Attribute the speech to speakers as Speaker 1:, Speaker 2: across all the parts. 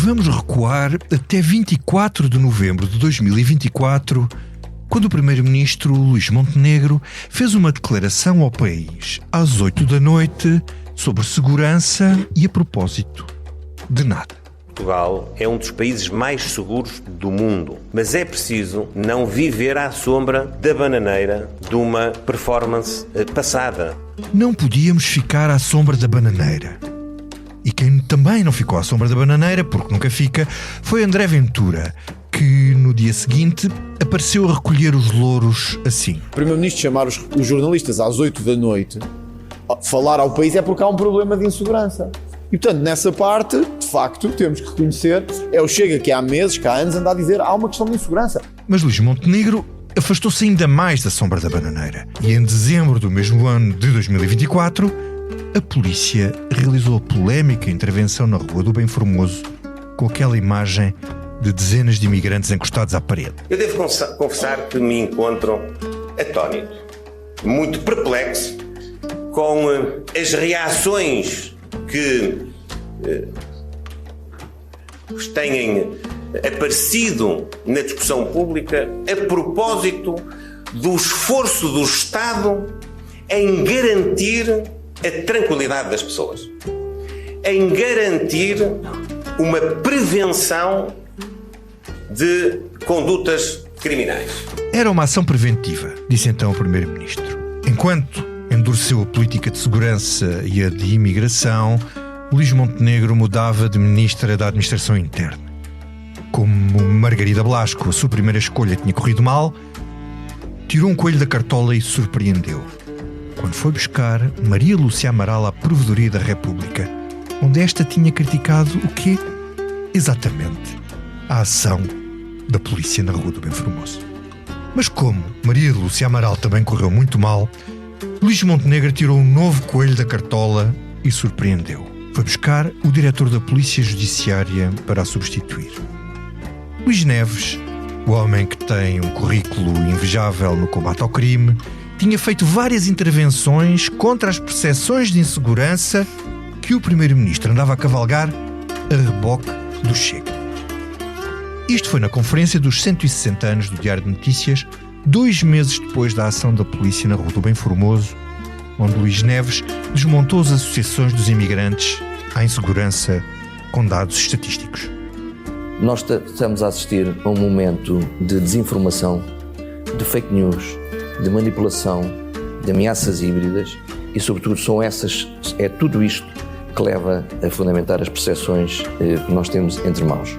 Speaker 1: Vamos recuar até 24 de novembro de 2024, quando o primeiro-ministro Luís Montenegro fez uma declaração ao país às 8 da noite sobre segurança e a propósito de nada.
Speaker 2: Portugal é um dos países mais seguros do mundo, mas é preciso não viver à sombra da bananeira de uma performance passada.
Speaker 1: Não podíamos ficar à sombra da bananeira. E quem também não ficou à sombra da bananeira, porque nunca fica, foi André Ventura, que no dia seguinte apareceu a recolher os louros assim.
Speaker 3: O Primeiro-Ministro chamar os jornalistas às 8 da noite, falar ao país é porque há um problema de insegurança. E portanto, nessa parte, de facto, temos que reconhecer, o Chega que há meses, que há anos, anda a dizer há uma questão de insegurança.
Speaker 1: Mas Luís Montenegro afastou-se ainda mais da sombra da bananeira. E em dezembro do mesmo ano de 2024, a polícia realizou a polémica intervenção na Rua do Bem Formoso com aquela imagem de dezenas de imigrantes encostados à parede.
Speaker 2: Eu devo confessar que me encontro atónito, muito perplexo com as reações que têm aparecido na discussão pública a propósito do esforço do Estado em garantir a tranquilidade das pessoas, em garantir uma prevenção de condutas criminais.
Speaker 1: Era uma ação preventiva, disse então o Primeiro-Ministro. Enquanto endureceu a política de segurança e a de imigração, Luís Montenegro mudava de Ministra da Administração Interna. Como Margarida Blasco, a sua primeira escolha, tinha corrido mal, tirou um coelho da cartola e surpreendeu. Quando foi buscar Maria Lúcia Amaral à Provedoria da República, onde esta tinha criticado o quê? Exatamente, a ação da polícia na Rua do Bem Formoso. Mas como Maria Lúcia Amaral também correu muito mal, Luís Montenegro tirou um novo coelho da cartola e surpreendeu. Foi buscar o diretor da Polícia Judiciária para a substituir. Luís Neves, o homem que tem um currículo invejável no combate ao crime, tinha feito várias intervenções contra as percepções de insegurança que o Primeiro-Ministro andava a cavalgar a reboque do Chega. Isto foi na conferência dos 160 anos do Diário de Notícias, 2 meses depois da ação da polícia na Rua do Bem Formoso, onde Luís Neves desmontou as associações dos imigrantes à insegurança com dados estatísticos.
Speaker 4: Nós estamos a assistir a um momento de desinformação, de fake news, de manipulação, de ameaças híbridas e, sobretudo, é tudo isto que leva a fundamentar as percepções que nós temos entre mãos.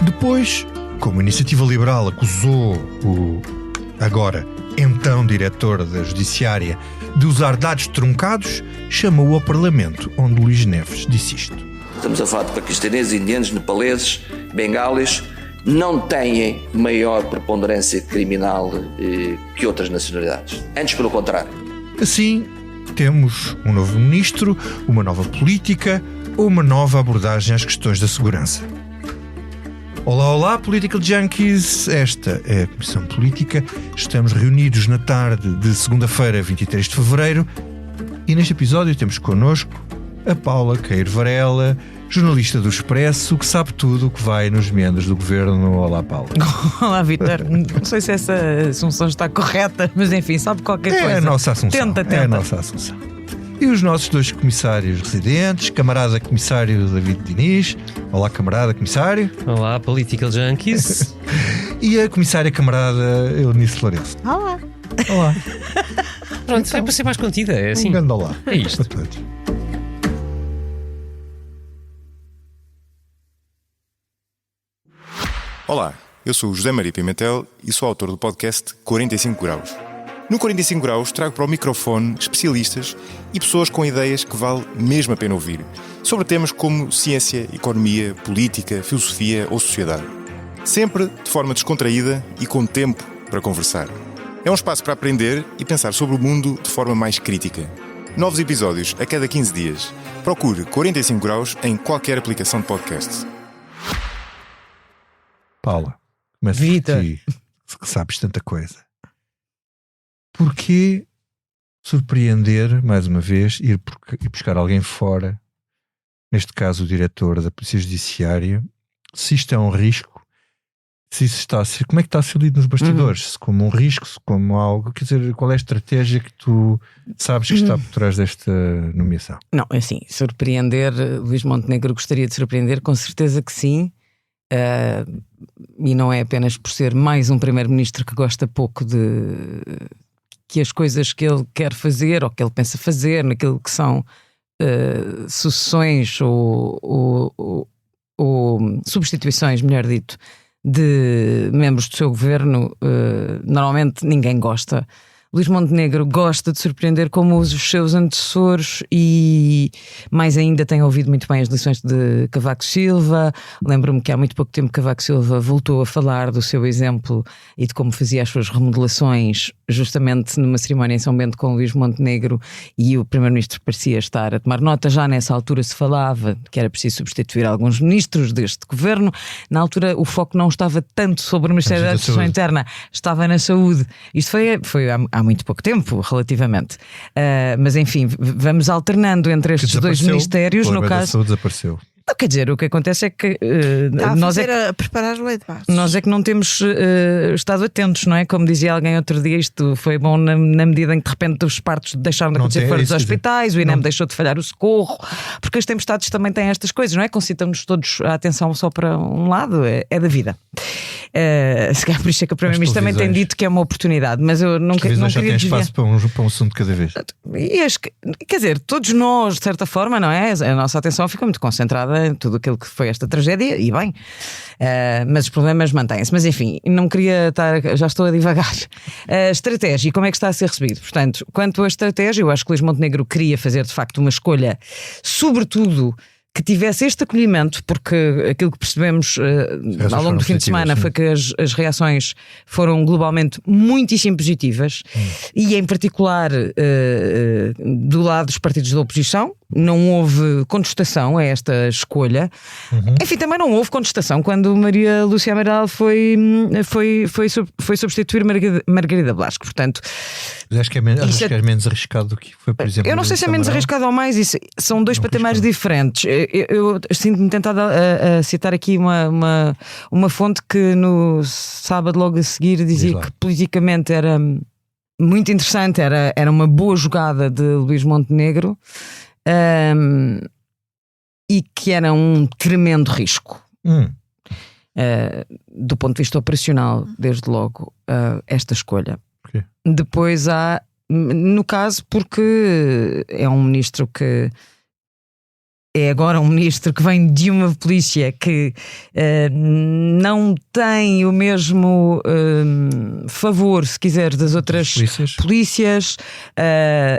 Speaker 1: Depois, como a Iniciativa Liberal acusou o agora então diretor da Judiciária de usar dados truncados, chamou ao Parlamento, onde Luís Neves disse isto.
Speaker 4: Estamos a falar de paquistaneses, indianos, nepaleses, bengalis, não têm maior preponderância criminal que outras nacionalidades. Antes, pelo contrário.
Speaker 1: Assim, temos um novo ministro, uma nova política ou uma nova abordagem às questões da segurança. Olá, olá, Political Junkies. Esta é a Comissão Política. Estamos reunidos na tarde de segunda-feira, 23 de fevereiro. E neste episódio temos connosco a Paula Queiro Varela, jornalista do Expresso, que sabe tudo o que vai nos meandros do governo. Olá, Paula.
Speaker 5: Olá, Vítor. Não sei se essa assunção está correta, mas enfim, sabe qualquer coisa.
Speaker 1: É a nossa assunção.
Speaker 5: Tenta.
Speaker 1: É a nossa assunção. E os nossos 2 comissários residentes, camarada comissário David Diniz. Olá, camarada comissário.
Speaker 6: Olá, Political Junkies.
Speaker 1: E a comissária camarada Eunice Lourenço.
Speaker 5: Olá.
Speaker 1: Olá.
Speaker 6: Pronto, então, é para ser mais contida, é assim.
Speaker 1: Um grande olá.
Speaker 6: É isto.
Speaker 1: Para todos.
Speaker 7: Olá, eu sou o José Maria Pimentel e sou autor do podcast 45 Graus. No 45 Graus trago para o microfone especialistas e pessoas com ideias que vale mesmo a pena ouvir, sobre temas como ciência, economia, política, filosofia ou sociedade. Sempre de forma descontraída e com tempo para conversar. É um espaço para aprender e pensar sobre o mundo de forma mais crítica. Novos episódios a cada 15 dias. Procure 45 Graus em qualquer aplicação de podcast.
Speaker 1: Paula, mas
Speaker 5: Vitor,
Speaker 1: que sabes tanta coisa. Porquê surpreender, mais uma vez, ir buscar alguém fora neste caso o diretor da Polícia Judiciária, se isto é um risco, se isso está a ser, como é que está a ser lido nos bastidores? Se como um risco, se como algo, quer dizer, qual é a estratégia que tu sabes que está por trás desta nomeação?
Speaker 5: Não, é assim, surpreender, Luís Montenegro gostaria de surpreender, com certeza que sim. E não é apenas por ser mais um primeiro-ministro que gosta pouco de que as coisas que ele quer fazer ou que ele pensa fazer, naquilo que são sucessões ou substituições, melhor dito, de membros do seu governo, normalmente ninguém gosta. Luís Montenegro gosta de surpreender como os seus antecessores e mais ainda tem ouvido muito bem as lições de Cavaco Silva. Lembro-me que há muito pouco tempo Cavaco Silva voltou a falar do seu exemplo e de como fazia as suas remodelações justamente numa cerimónia em São Bento com Luís Montenegro, e o primeiro-ministro parecia estar a tomar nota. Já nessa altura se falava que era preciso substituir alguns ministros deste governo. Na altura o foco não estava tanto sobre o Ministério da Administração Interna, estava na saúde. Isto foi há muito pouco tempo, relativamente. Mas enfim, vamos alternando entre estes dois ministérios. No caso,
Speaker 1: da saúde desapareceu.
Speaker 5: Não, quer dizer, o que acontece é que
Speaker 8: nós a preparar a lei de bases.
Speaker 5: Nós é que não temos estado atentos, não é? Como dizia alguém outro dia, isto foi bom na medida em que de repente os partos deixaram de acontecer fora dos hospitais, o INEM deixou de falhar o socorro, porque as tempestades também têm estas coisas, não é? Concitam-nos todos a atenção só para um lado, é da vida. Se calhar por isso é que o Primeiro-Ministro também tem dito que é uma oportunidade, mas eu não queria
Speaker 1: já tem espaço para um assunto de cada vez.
Speaker 5: Quer dizer, todos nós, de certa forma, não é? A nossa atenção fica muito concentrada em tudo aquilo que foi esta tragédia, e bem, mas os problemas mantêm-se. Mas enfim, não queria estar, já estou a divagar. A estratégia, e como é que está a ser recebido? Portanto, quanto à estratégia, eu acho que Luís Montenegro queria fazer de facto uma escolha, sobretudo que tivesse este acolhimento, porque aquilo que percebemos ao longo do fim de semana foi que as reações foram globalmente muitíssimo positivas, e em particular do lado dos partidos da oposição. Não houve contestação a esta escolha. Enfim, também não houve contestação quando Maria Lúcia Amaral foi substituir Margarida Blasco. Portanto,
Speaker 1: acho que é menos arriscado do que foi, por exemplo.
Speaker 5: Eu não sei se é menos arriscado ou mais. Isso são dois patamares diferentes. Eu sinto-me tentada a citar aqui uma fonte que no sábado logo a seguir dizia que politicamente era muito interessante, era uma boa jogada de Luís Montenegro. E que era um tremendo risco do ponto de vista operacional, desde logo, esta escolha.
Speaker 1: Porquê?
Speaker 5: Depois há, no caso, porque é um ministro que é agora um ministro que vem de uma polícia que não tem o mesmo favor, se quiser, das outras polícias,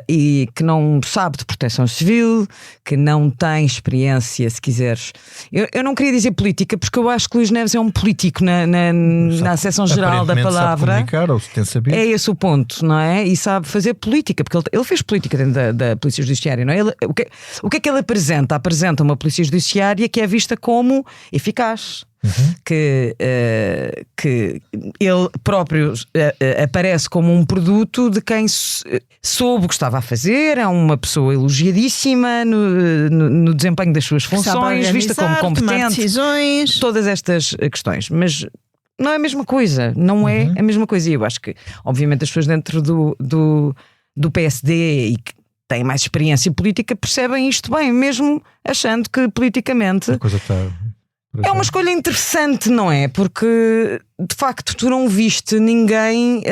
Speaker 5: e que não sabe de proteção civil, que não tem experiência, se quiseres. Eu não queria dizer política, porque eu acho que Luís Neves é um político na acessão geral da palavra.
Speaker 1: Sabe comunicar, ou se tem sabido.
Speaker 5: É esse o ponto, não é? E sabe fazer política, porque ele fez política dentro da Polícia Judiciária, não é? O que é que ele apresenta? Apresenta uma Polícia Judiciária que é vista como eficaz. Que ele próprio aparece como um produto de quem soube o que estava a fazer, é uma pessoa elogiadíssima no desempenho das suas funções, vista como competente, decisões, todas estas questões. Mas não é a mesma coisa, não é a mesma coisa. E eu acho que, obviamente, as pessoas dentro do PSD e que têm mais experiência política percebem isto bem, mesmo achando que politicamente
Speaker 1: a coisa está...
Speaker 5: É uma escolha interessante, não é? Porque de facto tu não viste ninguém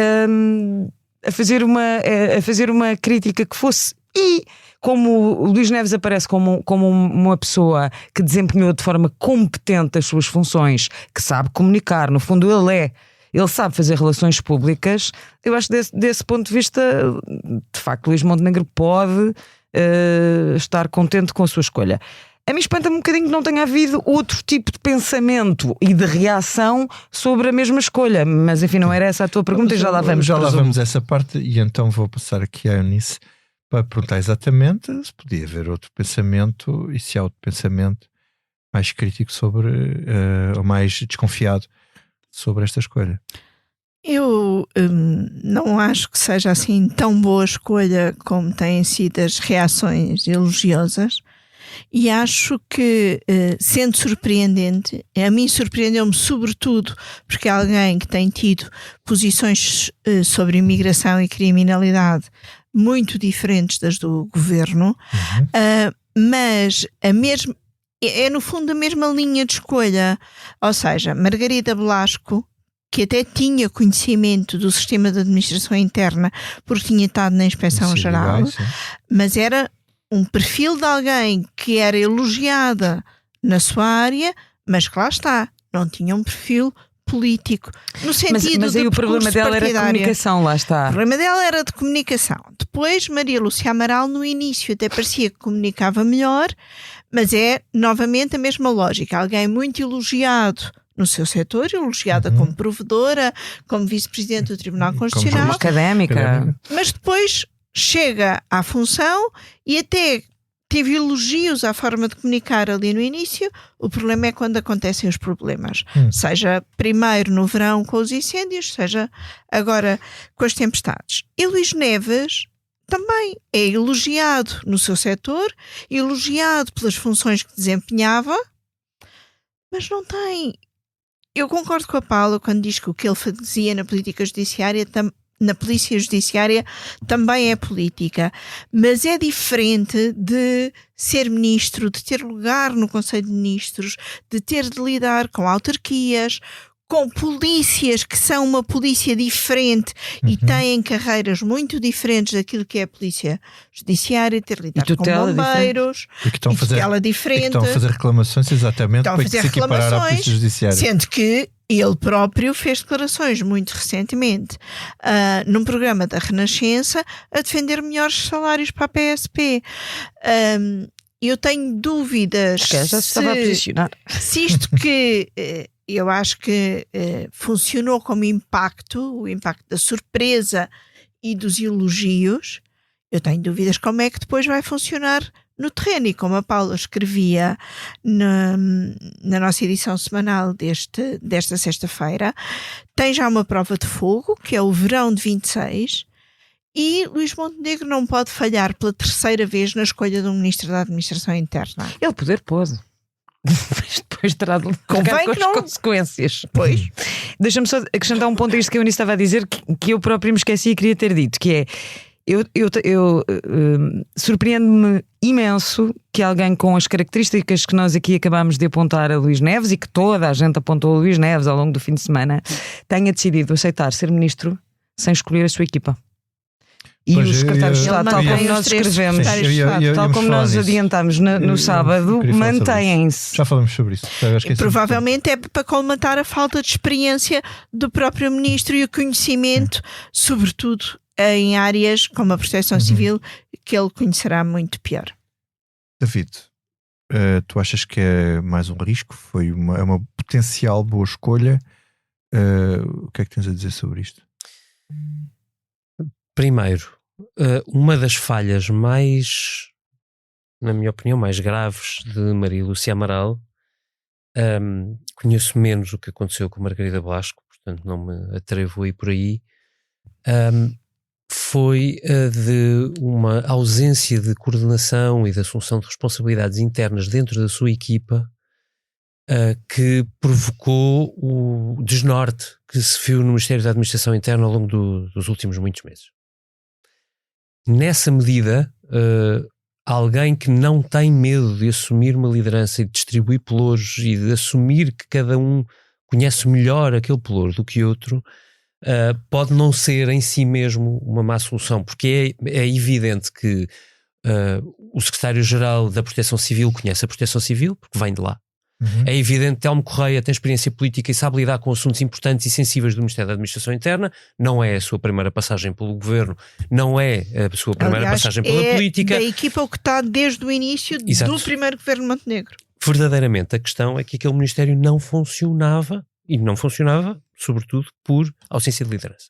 Speaker 5: a fazer uma crítica que fosse. E como o Luís Neves aparece como uma pessoa que desempenhou de forma competente as suas funções, que sabe comunicar, no fundo ele sabe fazer relações públicas. Eu acho que desse ponto de vista, de facto, Luís Montenegro pode estar contente com a sua escolha. A mim espanta-me um bocadinho que não tenha havido outro tipo de pensamento e de reação sobre a mesma escolha. Mas enfim, não era essa a tua pergunta, e já lá vamos.
Speaker 1: Já lá vamos a essa parte, e então vou passar aqui à Eunice para perguntar exatamente se podia haver outro pensamento, e se há outro pensamento mais crítico sobre, ou mais desconfiado sobre esta escolha.
Speaker 8: Eu não acho que seja assim tão boa escolha como têm sido as reações elogiosas. e acho que, sendo surpreendente, a mim surpreendeu-me sobretudo porque é alguém que tem tido posições sobre imigração e criminalidade muito diferentes das do governo, mas é no fundo a mesma linha de escolha, ou seja, Margarida Blasco, que até tinha conhecimento do sistema de administração interna porque tinha estado na Inspeção-Geral, mas era um perfil de alguém que era elogiada na sua área, mas que lá está, não tinha um perfil político, no sentido
Speaker 5: mas aí o problema dela era a comunicação, lá está.
Speaker 8: O problema dela era de comunicação. Depois, Maria Lúcia Amaral, no início, até parecia que comunicava melhor, mas é, novamente, a mesma lógica. Alguém muito elogiado no seu setor, elogiada como provedora, como vice-presidente do Tribunal Constitucional.
Speaker 5: Como académica.
Speaker 8: Mas depois chega à função e até teve elogios à forma de comunicar ali no início. O problema é quando acontecem os problemas. Seja primeiro no verão com os incêndios, seja agora com as tempestades. E Luís Neves também é elogiado no seu setor, elogiado pelas funções que desempenhava, mas não tem... Eu concordo com a Paula quando diz que o que ele fazia na política judiciária, na polícia judiciária, também é política, mas é diferente de ser ministro, de ter lugar no Conselho de Ministros, de ter de lidar com autarquias, com polícias que são uma polícia diferente e têm carreiras muito diferentes daquilo que é a polícia judiciária, ter de lidar com bombeiros,
Speaker 1: e que estão a fazer
Speaker 8: diferente.
Speaker 1: E que estão a fazer reclamações exatamente para se equiparar à polícia judiciária.
Speaker 8: Sendo que ele próprio fez declarações muito recentemente num programa da Renascença a defender melhores salários para a PSP. Eu tenho dúvidas
Speaker 5: já se estava a posicionar.
Speaker 8: Se isto que eu acho que funcionou como impacto, o impacto da surpresa e dos elogios, eu tenho dúvidas como é que depois vai funcionar no terreno. E como a Paula escrevia na nossa edição semanal desta sexta-feira, tem já uma prova de fogo, que é o verão de 26, e Luís Montenegro não pode falhar pela terceira vez na escolha de um ministro da Administração Interna.
Speaker 5: Ele poder pode. Mas depois terá de lidar com as consequências.
Speaker 8: Pois.
Speaker 5: Deixa-me só acrescentar um ponto a isto que a Eunice estava a dizer, que eu próprio me esqueci e queria ter dito, que é, surpreende-me imenso que alguém com as características que nós aqui acabámos de apontar a Luís Neves, e que toda a gente apontou a Luís Neves ao longo do fim de semana, tenha decidido aceitar ser ministro sem escolher a sua equipa. E os secretários de Estado, tal como nós escrevemos, tal como nós adiantámos no sábado, mantêm-se.
Speaker 1: Já falamos sobre isso.
Speaker 8: Provavelmente é para colmatar a falta de experiência do próprio ministro e o conhecimento, sobretudo em áreas como a proteção civil, que ele conhecerá muito pior.
Speaker 1: David, tu achas que é mais um risco? Foi uma potencial boa escolha? O que é que tens a dizer sobre isto?
Speaker 6: Primeiro, uma das falhas mais, na minha opinião, mais graves de Maria Lúcia Amaral, conheço menos o que aconteceu com Margarida Blasco, portanto não me atrevo a ir por aí, foi de uma ausência de coordenação e de assunção de responsabilidades internas dentro da sua equipa, que provocou o desnorte que se viu no Ministério da Administração Interna ao longo dos últimos muitos meses. Nessa medida, alguém que não tem medo de assumir uma liderança e de distribuir pelouros e de assumir que cada um conhece melhor aquele pelouro do que outro, pode não ser em si mesmo uma má solução, porque é evidente que o secretário-geral da Proteção Civil conhece a Proteção Civil, porque vem de lá. É evidente que Telmo Correia tem experiência política e sabe lidar com assuntos importantes e sensíveis do Ministério da Administração Interna. Não é a sua primeira passagem pelo governo, não é a sua primeira passagem pela política.
Speaker 8: Da equipa que está desde o início do primeiro governo Montenegro.
Speaker 6: Verdadeiramente, a questão é que aquele Ministério não funcionava, e não funcionava, sobretudo, por ausência de liderança.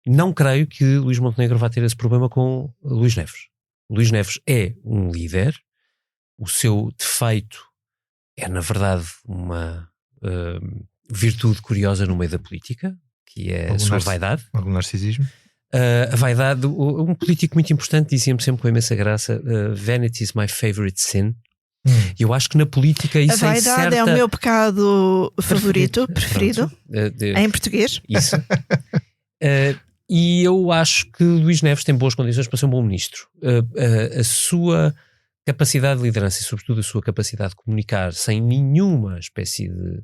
Speaker 6: Não creio que Luís Montenegro vá ter esse problema com Luís Neves. Luís Neves é um líder, o seu defeito é, na verdade, uma virtude curiosa no meio da política, que é a sua vaidade.
Speaker 1: Algum narcisismo?
Speaker 6: A vaidade, um político muito importante dizia-me sempre com imensa graça, vanity is my favorite sin. E eu acho que na política isso
Speaker 8: A vaidade é o meu pecado preferido, em português.
Speaker 6: Isso. E eu acho que Luís Neves tem boas condições para ser um bom ministro. A sua capacidade de liderança e sobretudo a sua capacidade de comunicar sem nenhuma espécie de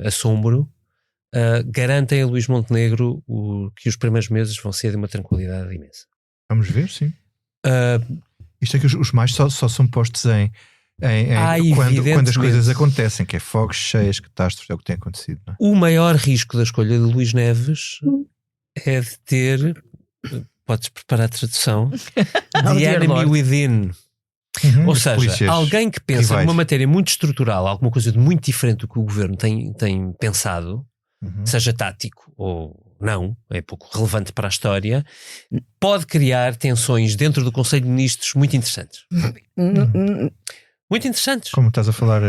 Speaker 6: assombro garantem a Luís Montenegro que os primeiros meses vão ser de uma tranquilidade imensa.
Speaker 1: Vamos ver, sim. Isto é que os mais só são postos quando as coisas acontecem, que é fogos, cheias, catástrofes, é o que tem acontecido. Não é?
Speaker 6: O maior risco da escolha de Luís Neves é de ter, podes preparar a tradução, the enemy within. Ou seja, alguém que pensa numa matéria muito estrutural, alguma coisa de muito diferente do que o governo tem pensado, seja tático ou não, é pouco relevante para a história, pode criar tensões dentro do Conselho de Ministros muito interessantes. Muito interessantes.
Speaker 1: Como estás a falar?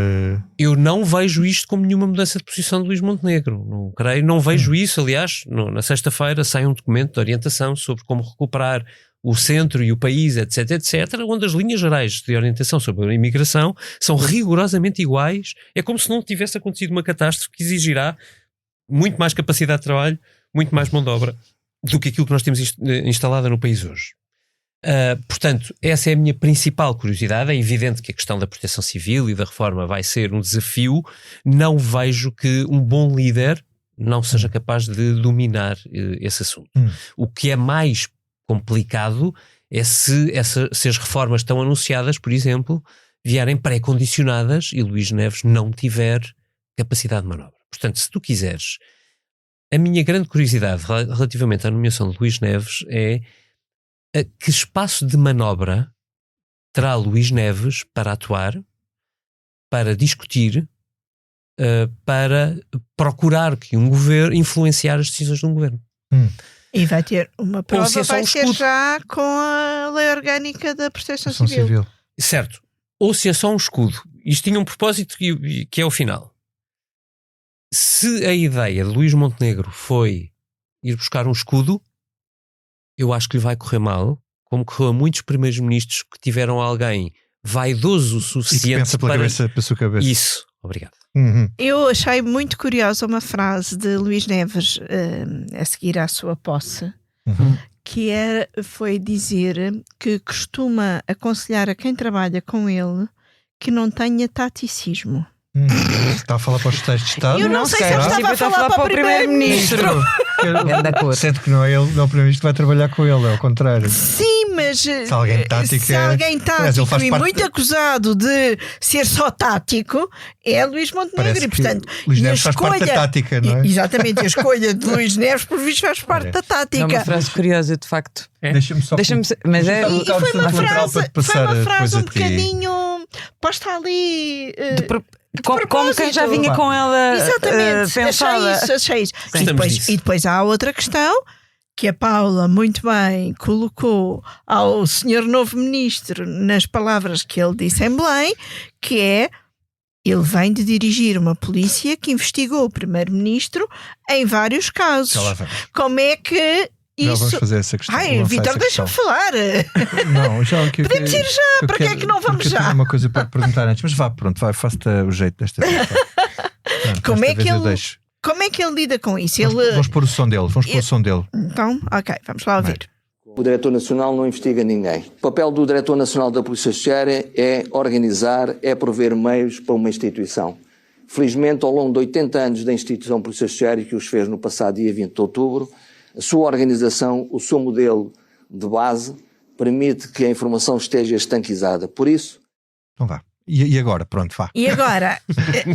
Speaker 6: Eu não vejo isto como nenhuma mudança de posição de Luís Montenegro. Não vejo isso. Aliás, na sexta-feira sai um documento de orientação sobre como recuperar o centro e o país, etc, onde as linhas gerais de orientação sobre a imigração são rigorosamente iguais. É como se não tivesse acontecido uma catástrofe que exigirá muito mais capacidade de trabalho, muito mais mão de obra do que aquilo que nós temos instalada no país hoje. Portanto, essa é a minha principal curiosidade. É evidente que a questão da proteção civil e da reforma vai ser um desafio. Não vejo que um bom líder não seja capaz de dominar esse assunto. O que é mais complicado é se as reformas estão anunciadas, por exemplo, vierem pré-condicionadas e Luís Neves não tiver capacidade de manobra. Portanto, se tu quiseres, a minha grande curiosidade relativamente à nomeação de Luís Neves é que espaço de manobra terá Luís Neves para atuar, para discutir, para procurar que um governo influenciar as decisões de um governo.
Speaker 8: E vai ter uma prova, vai ser já com a lei orgânica da proteção civil.
Speaker 6: Certo. Ou se é só um escudo. Isto tinha um propósito que é o final. Se a ideia de Luís Montenegro foi ir buscar um escudo, eu acho que lhe vai correr mal, como correu a muitos primeiros ministros que tiveram alguém vaidoso o suficiente
Speaker 1: e que pensa pela sua cabeça.
Speaker 6: Isso. Obrigado.
Speaker 8: Eu achei muito curiosa uma frase de Luís Neves a seguir à sua posse, que foi dizer que costuma aconselhar a quem trabalha com ele que não tenha taticismo.
Speaker 1: Está a falar para os secretários de Estado?
Speaker 8: Eu não sei se ele estava a falar para o primeiro-ministro.
Speaker 1: Sendo que não é ele, não é o primeiro-ministro que vai trabalhar com ele, é ao contrário.
Speaker 8: Sim, mas
Speaker 1: se alguém tático
Speaker 8: e muito acusado de ser só tático é Luís Montenegro. E, portanto,
Speaker 1: Luís Neves faz parte da tática, não é?
Speaker 8: Exatamente, a escolha de Luís Neves, por visto, faz parte da tática.
Speaker 5: É uma frase curiosa, de facto.
Speaker 1: Deixa-me só.
Speaker 8: Mas foi uma frase um bocadinho posta ali.
Speaker 5: Como quem já vinha com ela pensada.
Speaker 8: Achei isso. E depois há outra questão que a Paula muito bem colocou ao senhor novo ministro nas palavras que ele disse em Belém, que é: ele vem de dirigir uma polícia que investigou o primeiro-ministro em vários casos. Como é que isso...
Speaker 1: Já vamos fazer essa questão.
Speaker 8: Vítor, deixa-me falar.
Speaker 1: Não,
Speaker 8: podemos ir já. Para que é que não vamos já?
Speaker 1: Eu tenho uma coisa para perguntar antes, mas vá, faça-te o jeito desta vez.
Speaker 8: Como é que ele lida com isso?
Speaker 1: Vamos pôr o som dele.
Speaker 8: Então, ok, vamos lá ouvir.
Speaker 4: O Diretor Nacional não investiga ninguém. O papel do Diretor Nacional da Polícia Judiciária é organizar, é prover meios para uma instituição. Felizmente, ao longo de 80 anos da instituição Polícia Judiciária, que os fez no passado dia 20 de outubro, a sua organização, o seu modelo de base, permite que a informação esteja estanquizada. Por isso...
Speaker 1: Então vá. E agora? Pronto, vá.
Speaker 8: E agora?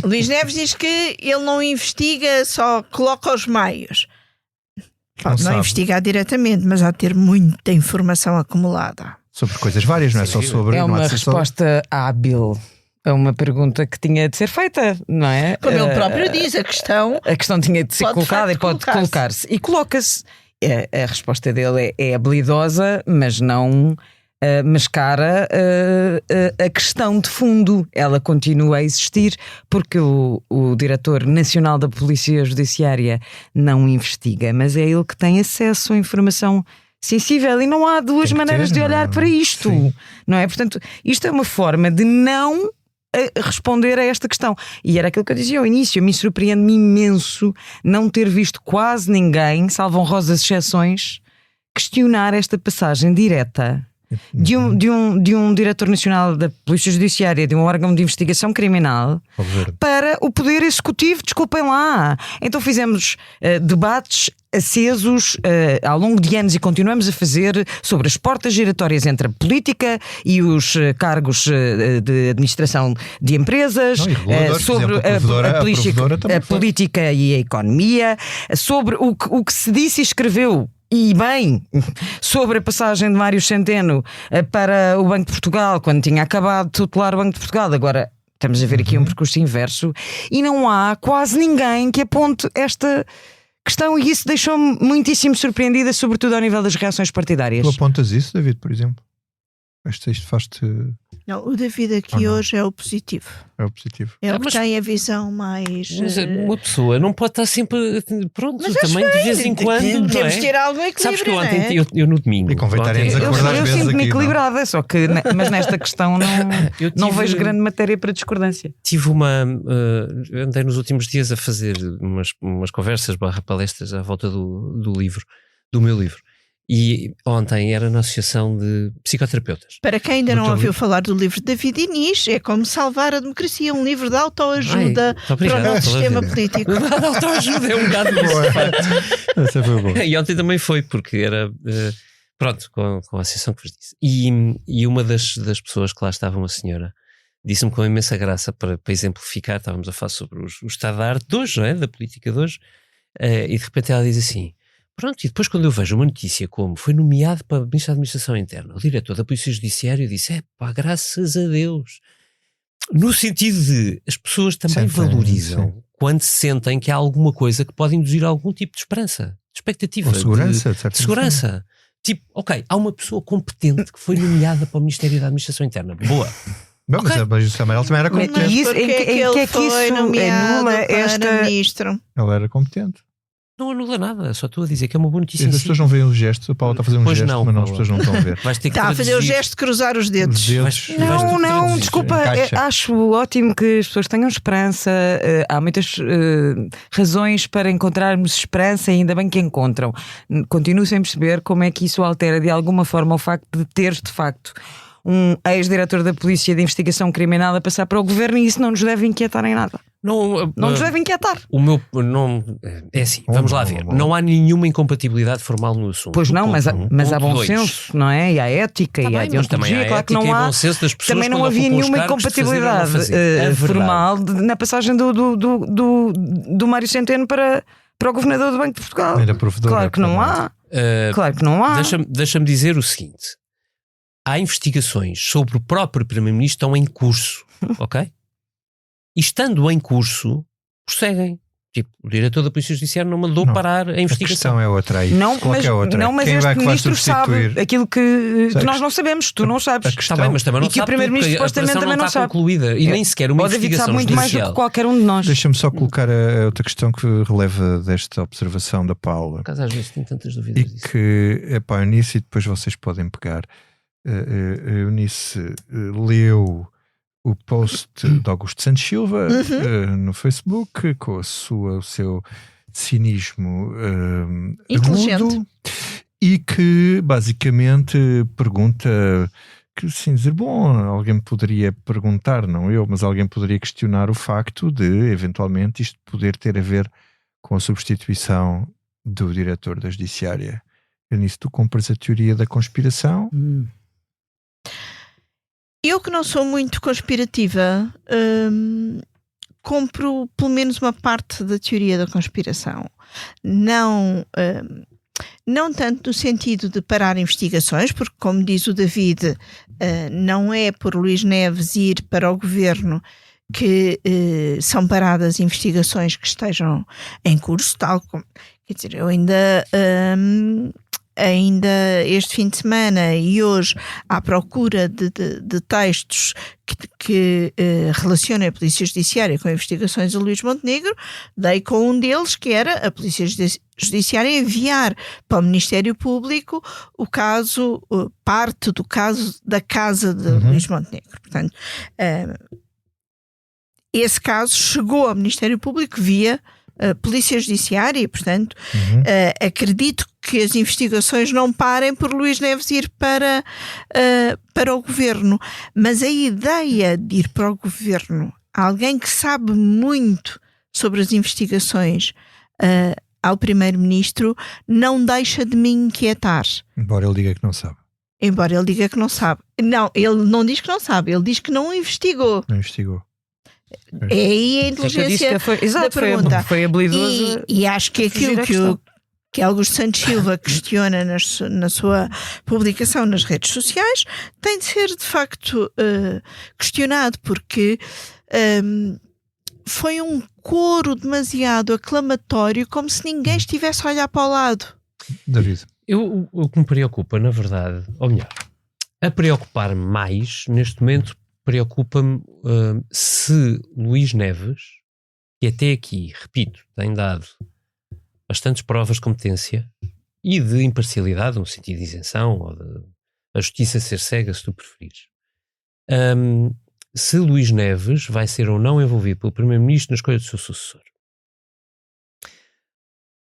Speaker 8: Luís Neves diz que ele não investiga, só coloca os meios. Pode não investigar diretamente, mas há de ter muita informação acumulada.
Speaker 1: Sobre coisas várias, não é só sobre...
Speaker 5: É uma resposta hábil a uma pergunta que tinha de ser feita, não é?
Speaker 8: Como ele próprio diz, a questão
Speaker 5: tinha de ser colocada e pode colocar-se. E coloca-se. A resposta dele é habilidosa, mas não mascara a questão de fundo. Ela continua a existir porque o Diretor Nacional da Polícia Judiciária não investiga, mas é ele que tem acesso à informação sensível e não há duas maneiras de olhar para isto, não é? Portanto, isto é uma forma de não a responder a esta questão. E era aquilo que eu dizia ao início. Me surpreende-me imenso não ter visto quase ninguém, salvo honrosas exceções, questionar esta passagem direta de um diretor nacional da Polícia Judiciária, de um órgão de investigação criminal, para o Poder Executivo. Desculpem lá. Então fizemos debates acesos ao longo de anos, e continuamos a fazer, sobre as portas giratórias entre a política e os cargos de administração de empresas, sobre a política e a economia, sobre o que se disse e escreveu. E bem, sobre a passagem de Mário Centeno para o Banco de Portugal, quando tinha acabado de tutelar o Banco de Portugal. Agora estamos a ver aqui um percurso inverso, e não há quase ninguém que aponte esta questão, e isso deixou-me muitíssimo surpreendida, sobretudo ao nível das reações partidárias.
Speaker 1: Tu apontas isso, David, por exemplo? Isto faz-te...
Speaker 8: Não, o David aqui hoje é o positivo.
Speaker 1: É o positivo.
Speaker 8: É o que tem a visão mais...
Speaker 6: Mas uma pessoa não pode estar sempre... Pronto,
Speaker 8: mas
Speaker 6: também de vez em quando,
Speaker 8: temos
Speaker 6: não é?
Speaker 8: de ter algum equilíbrio.
Speaker 6: Sabes que eu ontem, eu no domingo...
Speaker 1: E convém estarem-nos a acordar às
Speaker 5: eu
Speaker 1: vezes
Speaker 5: sinto-me
Speaker 1: aqui,
Speaker 5: equilibrada, só que... Mas nesta questão não vejo grande matéria para discordância.
Speaker 6: Tive andei nos últimos dias a fazer umas conversas /palestras à volta do meu livro. E ontem era na Associação de Psicoterapeutas.
Speaker 8: Para quem ainda não ouviu falar do livro de David Inês, é Como Salvar a Democracia, um livro de autoajuda para o nosso sistema político.
Speaker 6: De autoajuda, é um bocado isso.
Speaker 1: Essa foi boa.
Speaker 6: E ontem também foi, porque era... pronto, com a associação que vos disse. E uma das pessoas que lá estava, uma senhora, disse-me com imensa graça para exemplificar. Estávamos a falar sobre o estado da arte de hoje, não é? Da política de hoje. E de repente ela diz assim... Pronto, e depois quando eu vejo uma notícia como foi nomeado para Ministro da Administração Interna, o diretor da Polícia Judiciária, disse, graças a Deus. No sentido de, as pessoas também valorizam quando sentem que há alguma coisa que pode induzir algum tipo de esperança, de expectativa.
Speaker 1: Ou segurança,
Speaker 6: de segurança. Tipo, ok, há uma pessoa competente que foi nomeada para o Ministério da Administração Interna. Boa.
Speaker 1: Bom, okay. Mas o Samuel também era competente.
Speaker 8: Mas porque é que ele foi nomeado para ministro?
Speaker 1: Ele era competente.
Speaker 6: Não anula nada, só estou a dizer que é uma boa notícia.
Speaker 1: As pessoas não veem o gesto, o Paulo está a fazer um gesto, mas não, as pessoas não estão a ver.
Speaker 8: Está a fazer o gesto de cruzar os dedos.
Speaker 5: Não, desculpa, acho ótimo que as pessoas tenham esperança. Há muitas razões para encontrarmos esperança, e ainda bem que encontram. Continuo sem perceber como é que isso altera de alguma forma o facto de ter, de facto, um ex-diretor da Polícia de Investigação Criminal a passar para o governo, e isso não nos deve inquietar em nada. Não nos deve inquietar.
Speaker 6: É assim, vamos lá ver. Não há nenhuma incompatibilidade formal no assunto.
Speaker 5: Pois não, mas há bom senso, não é? E há ética, e há deontologia, claro que não há. Também não havia nenhuma incompatibilidade formal na passagem do Mário Centeno para o governador do Banco de Portugal. Claro que não há. Claro que não há.
Speaker 6: Deixa-me dizer o seguinte: há investigações sobre o próprio Primeiro-Ministro que estão em curso, ok? E estando em curso, prosseguem. Tipo, o diretor da Polícia Judiciária não mandou parar a investigação.
Speaker 1: A questão é outra aí.
Speaker 5: Mas este ministro sabe aquilo que nós não sabemos. Tu não sabes.
Speaker 6: Está bem, mas também não
Speaker 5: e que o primeiro-ministro supostamente também não sabe.
Speaker 6: Concluída, e nem sequer uma investigação
Speaker 5: sabe muito mais do que qualquer um de nós.
Speaker 1: Deixa-me só colocar a outra questão que releva desta observação da Paula.
Speaker 6: Por acaso às vezes tenho tantas dúvidas disso.
Speaker 1: E que, Eunice, e depois vocês podem pegar. Eunice leu o post de Augusto Santos Silva no Facebook, com o seu cinismo agudo, e que basicamente pergunta que, sim, dizer, bom, alguém poderia perguntar, não eu, mas alguém poderia questionar o facto de, eventualmente, isto poder ter a ver com a substituição do diretor da Judiciária. Nisso tu compras a teoria da conspiração?
Speaker 8: Eu, que não sou muito conspirativa, compro pelo menos uma parte da teoria da conspiração. Não tanto no sentido de parar investigações, porque, como diz o David, não é por Luís Neves ir para o governo que são paradas investigações que estejam em curso, tal como... Quer dizer, eu ainda este fim de semana e hoje, à procura de textos que relacionam a Polícia Judiciária com investigações do Luís Montenegro, dei com um deles, que era a Polícia Judiciária enviar para o Ministério Público o caso, parte do caso da casa de Luís Montenegro. Portanto, esse caso chegou ao Ministério Público via Polícia Judiciária e, portanto, acredito que as investigações não parem por Luís Neves ir para o Governo. Mas a ideia de ir para o Governo, alguém que sabe muito sobre as investigações ao Primeiro-Ministro, não deixa de me inquietar.
Speaker 1: Embora ele diga que não sabe.
Speaker 8: Embora ele diga que não sabe. Não, ele não diz que não sabe, ele diz que não investigou.
Speaker 1: Não investigou.
Speaker 8: É aí a inteligência da pergunta.
Speaker 5: Foi habilidoso.
Speaker 8: E acho que aquilo que Augusto Santos Silva questiona na sua publicação nas redes sociais tem de ser de facto questionado, porque foi um coro demasiado aclamatório, como se ninguém estivesse a olhar para o lado.
Speaker 1: David.
Speaker 6: O que me preocupa, na verdade, ou melhor, a preocupar-me mais neste momento, preocupa-me se Luís Neves, que até aqui, repito, tem dado bastantes provas de competência e de imparcialidade, no sentido de isenção ou de a justiça ser cega, se tu preferires, se Luís Neves vai ser ou não envolvido pelo Primeiro-Ministro na escolha do seu sucessor.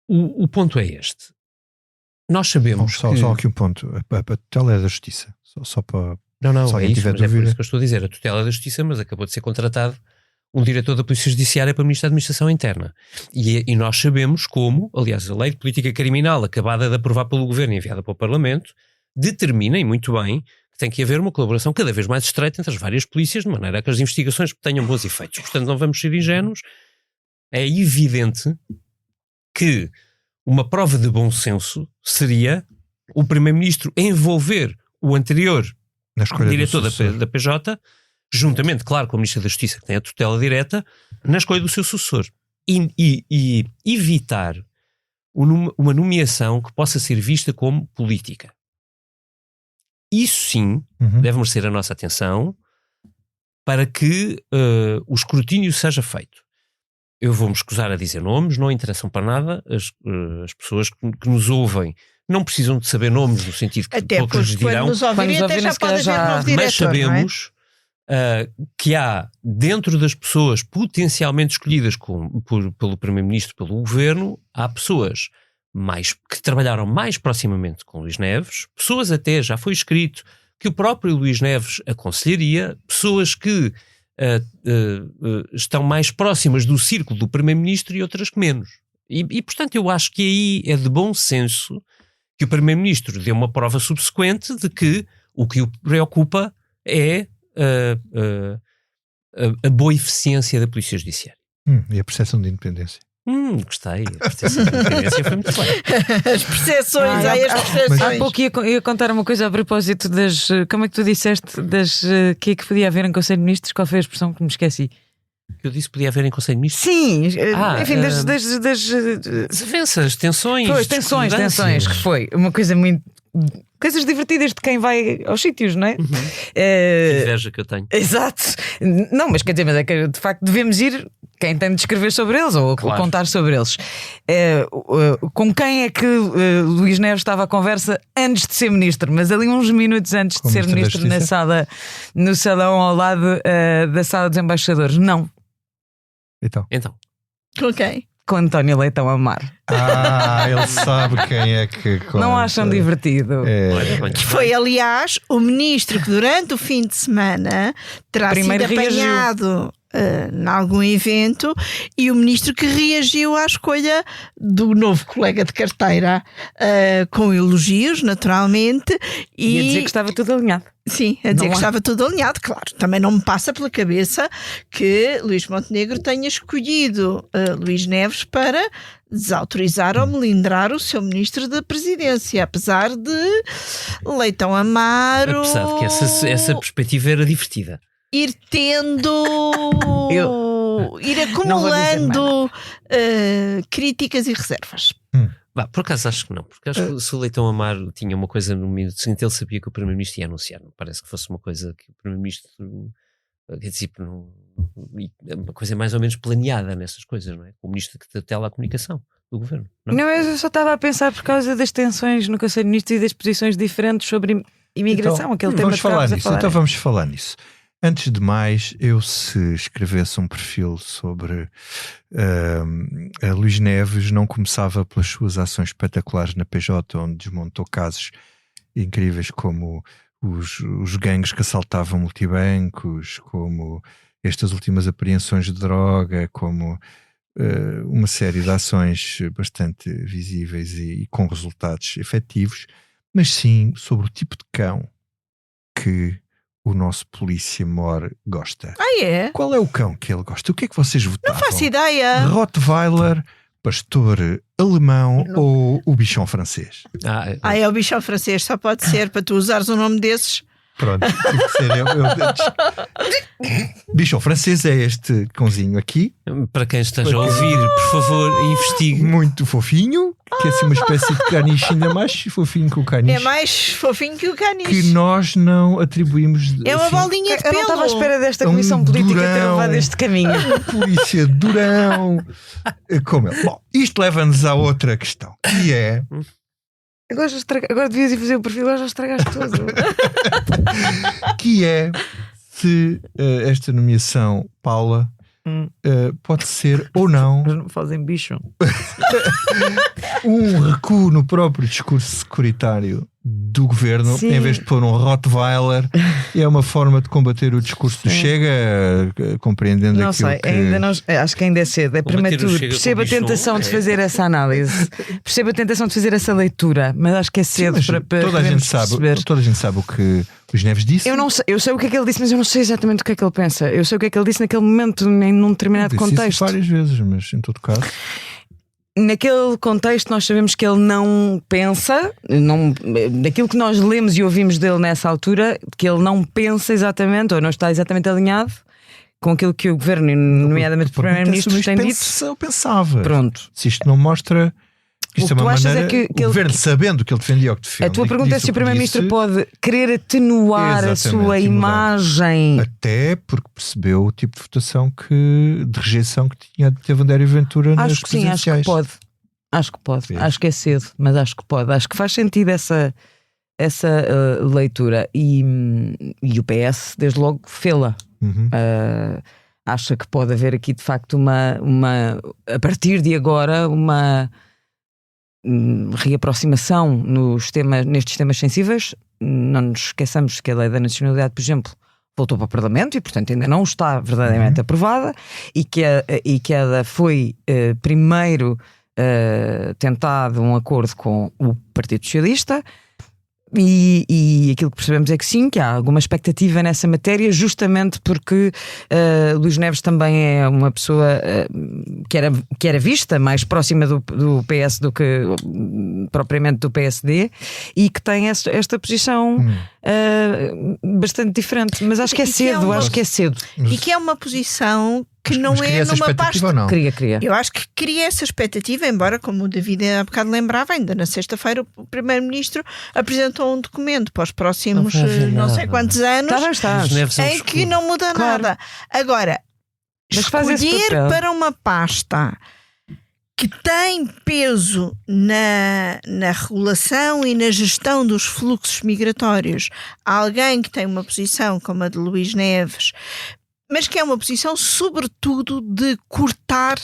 Speaker 6: O ponto é este. Nós sabemos
Speaker 1: só aqui um ponto. A tutela é da Justiça. Só para...
Speaker 6: Não,
Speaker 1: Só
Speaker 6: é isso, mas
Speaker 1: dúvida.
Speaker 6: é por isso que eu estou a dizer. A tutela da Justiça, mas acabou de ser contratado um diretor da Polícia Judiciária para o Ministro da Administração Interna. E nós sabemos como, aliás, a Lei de Política Criminal, acabada de aprovar pelo Governo e enviada para o Parlamento, determina, e muito bem, que tem que haver uma colaboração cada vez mais estreita entre as várias polícias, de maneira a que as investigações tenham bons efeitos. Portanto, não vamos ser ingênuos. É evidente que uma prova de bom senso seria o Primeiro-Ministro envolver o anterior diretor da PJ, juntamente, claro, com o Ministro da Justiça, que tem a tutela direta, na escolha do seu sucessor. E evitar uma nomeação que possa ser vista como política. Isso sim deve merecer a nossa atenção para que o escrutínio seja feito. Eu vou-me escusar a dizer nomes, não interessam para nada, as pessoas que nos ouvem não precisam de saber nomes, no sentido que
Speaker 8: até
Speaker 6: poucos
Speaker 8: porque
Speaker 6: dirão.
Speaker 8: quando nos ouvirem até já pode haver novo diretor,
Speaker 6: mas sabemos que há, dentro das pessoas potencialmente escolhidas pelo Primeiro-Ministro, pelo Governo, há pessoas que trabalharam mais proximamente com Luís Neves, pessoas até, já foi escrito, que o próprio Luís Neves aconselharia, pessoas que estão mais próximas do círculo do Primeiro-Ministro e outras que menos. E, portanto, eu acho que aí é de bom senso que o Primeiro-Ministro dê uma prova subsequente de que o que o preocupa é a boa eficiência da Polícia Judiciária.
Speaker 1: E a percepção de independência.
Speaker 6: Gostei. A percepção de independência foi muito clara.
Speaker 8: As percepções, as percepções.
Speaker 5: Há pouco ia contar uma coisa a propósito das... Como é que tu disseste das que é que podia haver em Conselho de Ministros? Qual foi a expressão que me esqueci?
Speaker 6: Eu disse que podia haver em Conselho de Ministros?
Speaker 5: Sim, enfim, das
Speaker 6: desavenças, tensões.
Speaker 5: Pois, tensões, que foi uma coisa muito... Coisas divertidas de quem vai aos sítios, não é?
Speaker 6: Que inveja que eu tenho.
Speaker 5: Exato. Não, mas quer dizer, mas é que de facto devemos ir, quem tem de escrever sobre eles ou
Speaker 6: claro,
Speaker 5: contar sobre eles. Com quem é que Luís Neves estava à conversa antes de ser ministro? Mas ali uns minutos antes de ser ministro no salão ao lado da sala dos embaixadores. Não.
Speaker 1: Então.
Speaker 8: Com quem?
Speaker 5: Com António Leitão Amar.
Speaker 1: Ele sabe quem é que conta.
Speaker 5: Não acham divertido?
Speaker 8: Que foi, aliás, o ministro que durante o fim de semana terá
Speaker 5: primeiro
Speaker 8: sido apanhado em algum evento, e o ministro que reagiu à escolha do novo colega de carteira, com elogios, naturalmente.
Speaker 5: E a dizer que estava tudo alinhado.
Speaker 8: Sim, a dizer que estava tudo alinhado, claro. Também não me passa pela cabeça que Luís Montenegro tenha escolhido Luís Neves para desautorizar ou melindrar o seu ministro da Presidência, apesar de Leitão Amaro...
Speaker 6: Apesar de que essa perspectiva era divertida.
Speaker 8: Ir tendo... ir acumulando críticas e reservas.
Speaker 6: Por acaso acho que não, porque acho que se o Leitão Amaro tinha uma coisa no minuto seguinte, ele sabia que o Primeiro-Ministro ia anunciar. Não parece que fosse uma coisa que o Primeiro-Ministro, quer dizer, uma coisa mais ou menos planeada nessas coisas, não é? O Ministro que tutela a comunicação do Governo.
Speaker 5: Não, eu só estava a pensar por causa das tensões no Conselho de Ministros e das posições diferentes sobre imigração, aquele tema
Speaker 1: vamos
Speaker 5: que
Speaker 1: falar
Speaker 5: estávamos
Speaker 1: nisso.
Speaker 5: a falar.
Speaker 1: Então vamos falar nisso. Antes de mais, eu se escrevesse um perfil sobre a Luís Neves, não começava pelas suas ações espetaculares na PJ, onde desmontou casos incríveis como os gangues que assaltavam multibancos, como estas últimas apreensões de droga, como uma série de ações bastante visíveis e com resultados efetivos, mas sim sobre o tipo de cão que o nosso polícia mor gosta.
Speaker 8: Ah, é?
Speaker 1: Qual é o cão que ele gosta? O que é que vocês votavam?
Speaker 8: Não faço ideia.
Speaker 1: Rottweiler, pastor alemão ou o bichão francês?
Speaker 8: É o bichão francês, só pode ser para tu usares um nome desses.
Speaker 1: Pronto, tive que ser bichão francês é este cãozinho aqui.
Speaker 6: Para quem esteja a ouvir, por favor, investigue.
Speaker 1: Muito fofinho, que é assim uma espécie de caniche ainda mais fofinho que o caniche.
Speaker 8: É mais fofinho que o caniche.
Speaker 1: Que nós não atribuímos.
Speaker 8: É uma bolinha de
Speaker 5: Eu
Speaker 8: pelo.
Speaker 5: não estava à espera desta comissão política ter levado este caminho.
Speaker 1: Polícia durão. Como ele. Bom, isto leva-nos à outra questão, que é...
Speaker 5: Agora devias ir fazer o perfil, agora já estragaste tudo.
Speaker 1: Que é se esta nomeação, Paula, pode ser ou não
Speaker 5: Mas não fazem bicho.
Speaker 1: um recuo no próprio discurso securitário do governo.
Speaker 5: Sim.
Speaker 1: Em vez de pôr um Rottweiler, é uma forma de combater o discurso do Chega, compreendendo
Speaker 5: Não
Speaker 1: aquilo
Speaker 5: sei,
Speaker 1: que...
Speaker 5: ainda não, acho que ainda é cedo, é
Speaker 6: Combater o
Speaker 5: prematuro.
Speaker 6: Chega
Speaker 5: Percebo a
Speaker 6: com o bicho,
Speaker 5: tentação de fazer essa análise, percebo a tentação de fazer essa leitura, mas acho que é cedo
Speaker 1: Mas
Speaker 5: para
Speaker 1: toda a gente sabe,
Speaker 5: perceber.
Speaker 1: toda a gente sabe o que Luís Neves disse.
Speaker 5: Eu sei o que é que ele disse, mas eu não sei exatamente o que é que ele pensa. Eu sei o que é que ele disse naquele momento, num determinado
Speaker 1: Disse isso
Speaker 5: contexto.
Speaker 1: várias vezes, mas em todo caso...
Speaker 5: Naquele contexto nós sabemos que ele não pensa, daquilo que nós lemos e ouvimos dele nessa altura, que ele não pensa exatamente, ou não está exatamente alinhado com aquilo que o governo, nomeadamente o primeiro-ministro, tem dito.
Speaker 1: Eu pensava.
Speaker 5: Pronto.
Speaker 1: Se isto não mostra que isto
Speaker 5: O
Speaker 1: é
Speaker 5: que
Speaker 1: uma
Speaker 5: tu achas
Speaker 1: maneira,
Speaker 5: é que
Speaker 1: o governo,
Speaker 5: ele,
Speaker 1: sabendo que ele defendia o que defende,
Speaker 5: a tua pergunta é se o primeiro-ministro
Speaker 1: disse,
Speaker 5: pode querer atenuar a
Speaker 1: Exatamente,
Speaker 5: sua
Speaker 1: e mudar.
Speaker 5: imagem.
Speaker 1: até porque percebeu o tipo de votação de rejeição que teve André Ventura nas
Speaker 5: Acho que sim, acho que
Speaker 1: presidenciais.
Speaker 5: pode. Acho que pode.
Speaker 1: Sim.
Speaker 5: Acho que é cedo, mas acho que pode. Acho que faz sentido essa leitura. E o PS, desde logo, fê-la.
Speaker 1: Uhum.
Speaker 5: Acha que pode haver aqui, de facto, a partir de agora, uma reaproximação nestes temas sensíveis. Não nos esqueçamos que a lei da nacionalidade, por exemplo, voltou para o Parlamento e, portanto, ainda não está verdadeiramente aprovada e que ela foi primeiro tentado um acordo com o Partido Socialista e aquilo que percebemos é que sim, que há alguma expectativa nessa matéria, justamente porque Luís Neves também é uma pessoa que era vista mais próxima do PS do que propriamente do PSD e que tem esta posição bastante diferente, mas acho que é cedo,
Speaker 8: E que é uma posição que não
Speaker 1: Mas
Speaker 8: é
Speaker 1: cria essa
Speaker 8: numa
Speaker 1: expectativa
Speaker 8: pasta.
Speaker 1: ou não?
Speaker 5: Queria.
Speaker 8: Eu acho que cria essa expectativa, embora, como o David há bocado lembrava, ainda na sexta-feira o Primeiro-Ministro apresentou um documento para os próximos
Speaker 6: Não vai haver
Speaker 8: não sei
Speaker 6: nada.
Speaker 8: quantos anos
Speaker 5: Estás.
Speaker 8: em que não muda
Speaker 5: Claro.
Speaker 8: nada. Agora,
Speaker 5: Mas faz esse
Speaker 8: escolher
Speaker 5: papel.
Speaker 8: para uma pasta que tem peso na regulação e na gestão dos fluxos migratórios alguém que tem uma posição como a de Luís Neves, mas que é uma posição sobretudo de cortar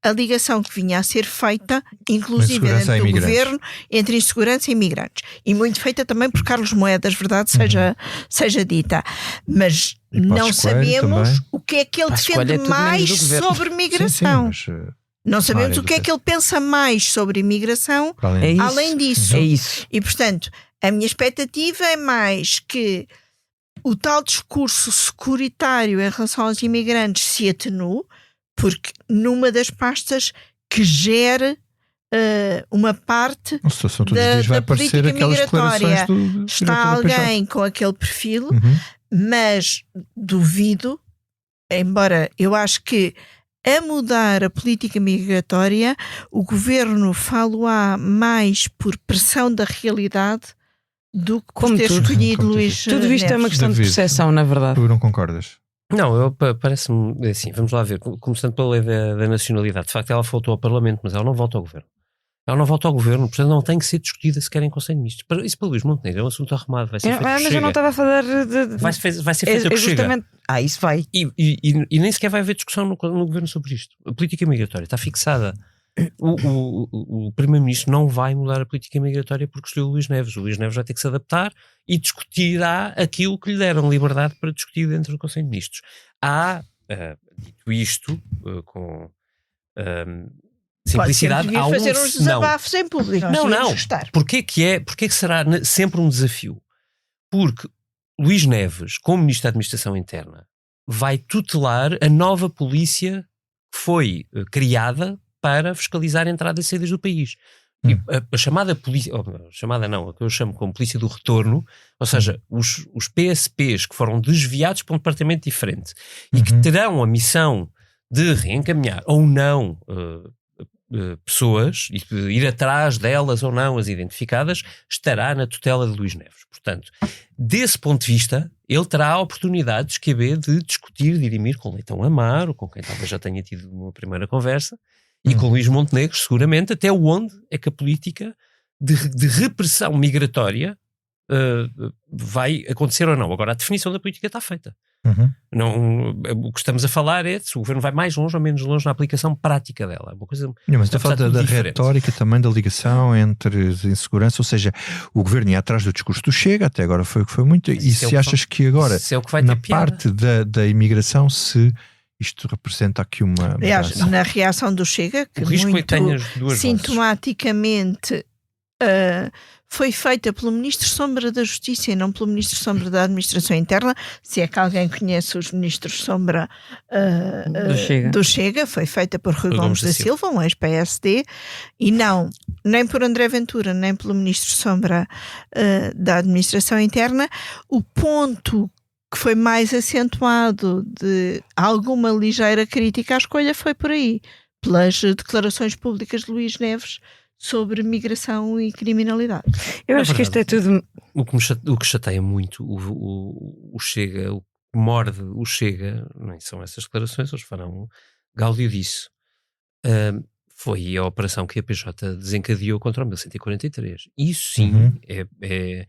Speaker 8: a ligação que vinha a ser feita, inclusive
Speaker 1: Insegurança
Speaker 8: dentro
Speaker 1: a
Speaker 8: do
Speaker 1: imigrantes.
Speaker 8: governo, entre insegurança e imigrantes. E muito feita também por Carlos Moedas, verdade seja dita. Mas
Speaker 1: E Passos
Speaker 8: não
Speaker 1: Coelho
Speaker 8: sabemos
Speaker 1: também.
Speaker 8: o que é que ele
Speaker 5: Passos Coelho
Speaker 8: defende
Speaker 5: é tudo menos
Speaker 8: mais
Speaker 5: do governo.
Speaker 8: sobre
Speaker 1: Sim,
Speaker 8: migração.
Speaker 1: sim, mas,
Speaker 8: Não sabemos
Speaker 1: área
Speaker 8: o que é
Speaker 1: do
Speaker 8: que ele pensa mais sobre imigração
Speaker 1: para além
Speaker 5: É isso.
Speaker 8: além disso.
Speaker 5: É isso.
Speaker 8: E, portanto, a minha expectativa é mais que o tal discurso securitário em relação aos imigrantes se atenue, porque numa das pastas que gere uma parte
Speaker 1: a situação todos os
Speaker 8: da
Speaker 1: dias vai aparecer
Speaker 8: política
Speaker 1: aquelas
Speaker 8: migratória
Speaker 1: declarações do
Speaker 8: está
Speaker 1: diretor da PJ.
Speaker 8: alguém com aquele perfil,
Speaker 1: Uhum.
Speaker 8: mas duvido, embora eu acho que a mudar a política migratória, o governo falo-á mais por pressão da realidade do que por
Speaker 5: Como
Speaker 8: ter
Speaker 5: tudo.
Speaker 8: escolhido
Speaker 1: Como tudo.
Speaker 8: Luís
Speaker 5: Tudo isto é uma
Speaker 8: Neves.
Speaker 5: questão de
Speaker 1: David.
Speaker 5: percepção, na verdade.
Speaker 1: Tu não concordas?
Speaker 6: Não, parece-me assim, vamos lá ver, começando pela lei da nacionalidade, de facto ela voltou ao Parlamento, mas ela não volta ao governo. Ela não volta ao governo, portanto não tem que ser discutida sequer em Conselho de Ministros. Isso para Luís Montenegro é um assunto arrumado, vai ser feito por
Speaker 5: Mas
Speaker 6: Chega.
Speaker 5: eu não estava a falar de...
Speaker 6: Vai ser feito por Chega.
Speaker 5: Isso vai.
Speaker 6: E nem sequer vai haver discussão no governo sobre isto. A política migratória está fixada. O Primeiro-Ministro não vai mudar a política migratória porque escolheu o Luís Neves. O Luís Neves vai ter que se adaptar e discutirá aquilo que lhe deram liberdade para discutir dentro do Conselho de Ministros. Dito isto, com simplicidade, há
Speaker 8: fazer uns desabafos em público.
Speaker 6: Não. Porquê que será sempre um desafio? Porque Luís Neves, como Ministro da Administração Interna, vai tutelar a nova polícia que foi criada para fiscalizar entradas e saídas do país. E a chamada polícia, a que eu chamo como polícia do retorno, ou seja, os PSPs que foram desviados para um departamento diferente e que terão a missão de reencaminhar ou não pessoas e ir atrás delas ou não as identificadas, estará na tutela de Luís Neves. Portanto, desse ponto de vista, ele terá a oportunidade de escaber, de discutir, de dirimir com Leitão Amaro, com quem talvez já tenha tido uma primeira conversa, e com Luís Montenegro, seguramente, até onde é que a política de repressão migratória vai acontecer ou não. Agora, a definição da política está feita. Não, o que estamos a falar é se o governo vai mais longe ou menos longe na aplicação prática dela. Uma coisa,
Speaker 1: mas estou a falar da retórica também, da ligação entre insegurança, ou seja, o governo ia atrás do discurso do Chega, até agora foi muito. E se achas que agora, na parte da imigração, se isto representa aqui uma...
Speaker 8: Aliás, na reação do Chega, que muito sintomaticamente foi feita pelo Ministro Sombra da Justiça e não pelo Ministro Sombra da Administração Interna, se é que alguém conhece os Ministros Sombra do Chega, foi feita por Rui Gomes da Silva, um ex-PSD, e não, nem por André Ventura, nem pelo Ministro Sombra da Administração Interna. O ponto que foi mais acentuado de alguma ligeira crítica à escolha foi por aí, pelas declarações públicas de Luís Neves sobre migração e criminalidade.
Speaker 5: Eu acho que isto é tudo...
Speaker 6: O que chateia muito o Chega, o que morde o Chega, nem são essas declarações, eles farão gáudio disso. Foi a operação que a PJ desencadeou contra o 1143. Isso sim, é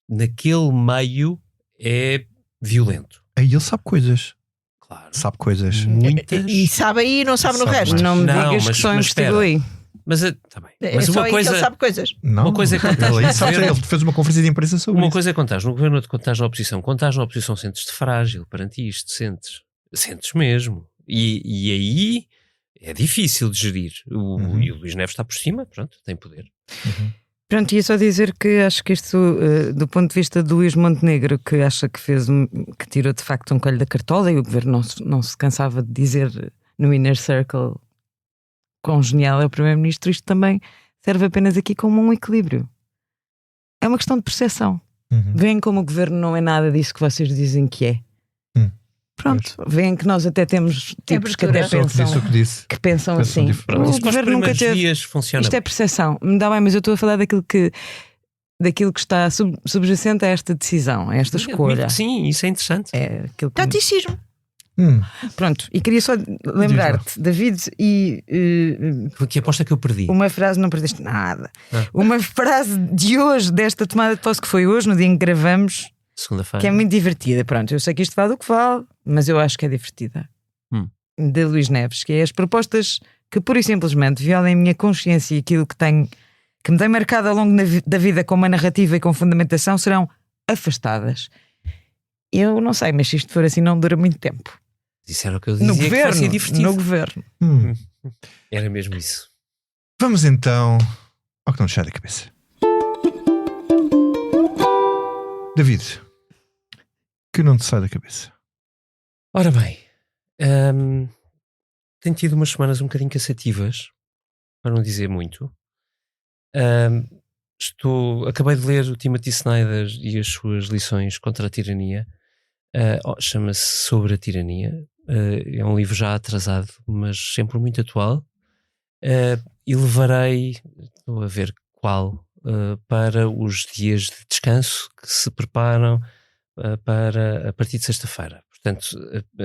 Speaker 6: naquele meio é violento.
Speaker 1: Aí ele sabe coisas.
Speaker 6: Claro.
Speaker 1: Sabe coisas.
Speaker 8: Muitas. E sabe aí e não sabe no resto.
Speaker 5: Não me digas que só investigou aí.
Speaker 6: Mas também. Mas
Speaker 8: é uma coisa, que ele sabe coisas.
Speaker 1: Não,
Speaker 6: uma coisa é contar.
Speaker 1: Ele fez uma conferência de imprensa sobre
Speaker 6: uma coisa é contar no governo, outra contar na oposição. Contar na oposição sentes-te frágil perante isto, sentes mesmo. E aí é difícil de gerir. E o Luís Neves está por cima, pronto, tem poder.
Speaker 5: Pronto, ia só dizer que acho que isto, do ponto de vista do Luís Montenegro, que acha que que tirou de facto um coelho da cartola, e o governo não se cansava de dizer no Inner Circle quão genial é o Primeiro-Ministro, isto também serve apenas aqui como um equilíbrio. É uma questão de percepção. Veem como o governo não é nada disso que vocês dizem que é. Pronto, veem que nós até temos tipos que até pensam assim.
Speaker 6: O governo nunca teve.
Speaker 5: Isto é percepção. Dá bem, mas eu estou a falar daquilo que está subjacente a esta decisão, a esta escolha.
Speaker 6: Sim, isso é interessante.
Speaker 5: É aquilo que...
Speaker 8: Taticismo.
Speaker 5: Pronto, e queria só lembrar-te, David,
Speaker 6: que aposta que eu perdi.
Speaker 5: Uma frase, não perdeste nada. Uma frase de hoje, desta tomada de posse que foi hoje, no dia em que gravamos,
Speaker 6: segunda-feira,
Speaker 5: que é muito divertida. Pronto, eu sei que isto vale o que vale, mas eu acho que é divertida. De Luís Neves, que é as propostas que pura e simplesmente violem a minha consciência e aquilo que me tem marcado ao longo da vida com uma narrativa e com fundamentação serão afastadas. Eu não sei, mas se isto for assim não dura muito tempo.
Speaker 6: Isso era o que eu dizia, que vai ser divertido.
Speaker 5: No governo.
Speaker 6: Era mesmo isso.
Speaker 1: Vamos então ao que não nos sai da cabeça. David, que não te sai da cabeça?
Speaker 6: Ora bem, tenho tido umas semanas um bocadinho cansativas, para não dizer muito. Acabei de ler o Timothy Snyder e as suas lições contra a tirania. Chama-se Sobre a Tirania. É um livro já atrasado, mas sempre muito atual. E levarei, estou a ver qual, para os dias de descanso que se preparam para a partir de sexta-feira. Portanto,